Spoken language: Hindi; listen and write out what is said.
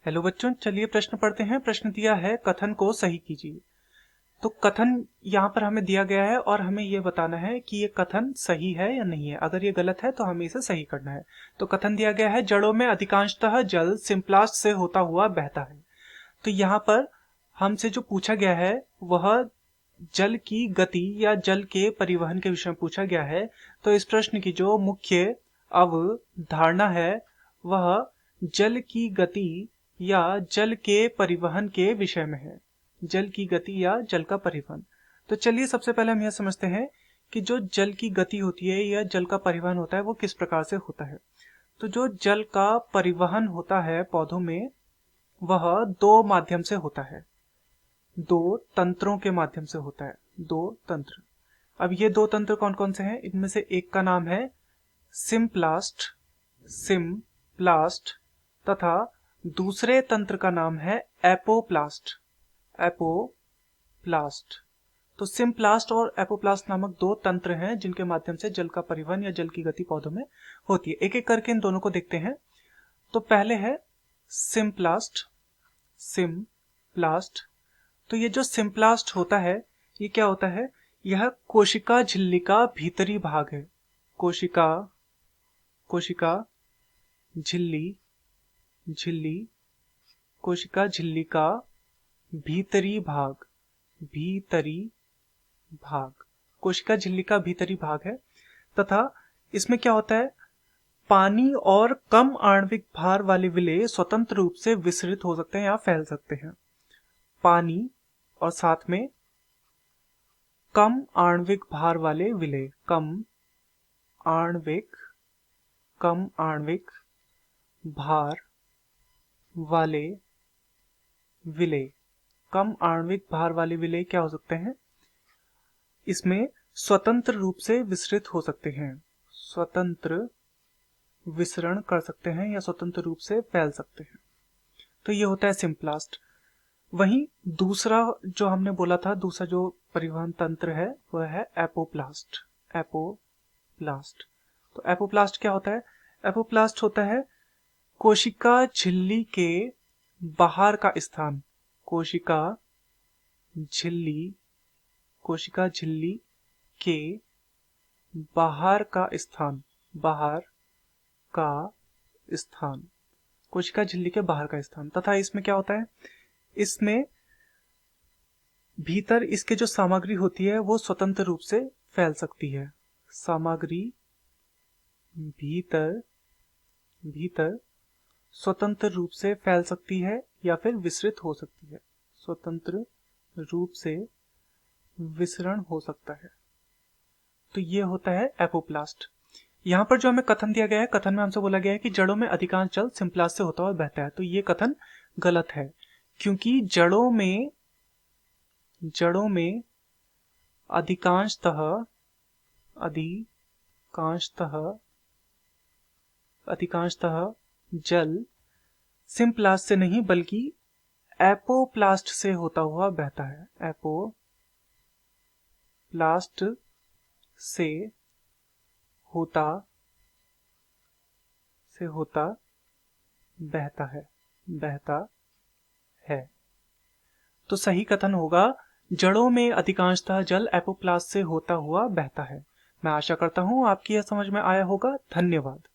हेलो बच्चों, चलिए प्रश्न पढ़ते हैं। प्रश्न दिया है कथन को सही कीजिए। तो कथन यहाँ पर हमें दिया गया है और हमें ये बताना है कि ये कथन सही है या नहीं है। अगर ये गलत है तो हमें इसे सही करना है। तो कथन दिया गया है जड़ों में अधिकांशतः जल सिम्प्लास्ट से होता हुआ बहता है। तो यहाँ पर हमसे जो पूछा गया है वह जल की गति या जल के परिवहन के विषय में पूछा गया है। तो इस प्रश्न की जो मुख्य अवधारणा है वह जल की गति या जल के परिवहन के विषय में है। जल की गति या जल का परिवहन। तो चलिए सबसे पहले हम यह समझते हैं कि जो जल की गति होती है या जल का परिवहन होता है वो किस प्रकार से होता है। तो जो जल का परिवहन होता है पौधों में वह दो माध्यम से होता है, दो तंत्रों के माध्यम से होता है। दो तंत्र। अब ये दो तंत्र कौन कौन से हैं? इनमें से एक का नाम है सिम्प्लास्ट, तथा दूसरे तंत्र का नाम है एपोप्लास्ट। तो सिम्प्लास्ट और एपोप्लास्ट नामक दो तंत्र हैं जिनके माध्यम से जल का परिवहन या जल की गति पौधों में होती है। एक एक करके इन दोनों को देखते हैं। तो पहले है सिम्प्लास्ट। तो ये जो सिम्प्लास्ट होता है ये क्या होता है? यह कोशिका झिल्ली का भीतरी भाग है। कोशिका झिल्ली का भीतरी भाग कोशिका झिल्ली का भीतरी भाग है। तथा इसमें क्या होता है? पानी और कम आणविक भार वाले विलेय स्वतंत्र रूप से विसरित हो सकते हैं या फैल सकते हैं। पानी और साथ में कम आणविक भार वाले विलेय, कम आणविक भार वाले विलेय क्या हो सकते हैं? इसमें स्वतंत्र रूप से विसरित हो सकते हैं, स्वतंत्र विसरण कर सकते हैं या स्वतंत्र रूप से फैल सकते हैं। तो ये होता है सिम्प्लास्ट। वहीं दूसरा जो हमने बोला था, दूसरा जो परिवहन तंत्र है वह है एपोप्लास्ट। तो एपोप्लास्ट क्या होता है? एपोप्लास्ट होता है कोशिका झिल्ली के बाहर का स्थान। कोशिका झिल्ली के बाहर का स्थान। कोशिका झिल्ली के बाहर का स्थान। तथा इसमें क्या होता है? इसमें भीतर इसके जो सामग्री होती है वो स्वतंत्र रूप से फैल सकती है। सामग्री भीतर स्वतंत्र रूप से फैल सकती है या फिर विसरित हो सकती है। स्वतंत्र रूप से विसरण हो सकता है। तो ये होता है एपोप्लास्ट। यहाँ पर जो हमें कथन दिया गया है, कथन में हमसे बोला गया है कि जड़ों में अधिकांश जल सिम्प्लास्ट से होता हुआ बहता है। तो ये कथन गलत है, क्योंकि जड़ों में अधिकांशतः जल सिम्प्लास्ट से नहीं बल्कि एपोप्लास्ट से होता हुआ बहता है। एपोप्लास्ट से होता बहता है। तो सही कथन होगा जड़ों में अधिकांशतः जल एपोप्लास्ट से होता हुआ बहता है। मैं आशा करता हूं आपकी यह समझ में आया होगा। धन्यवाद।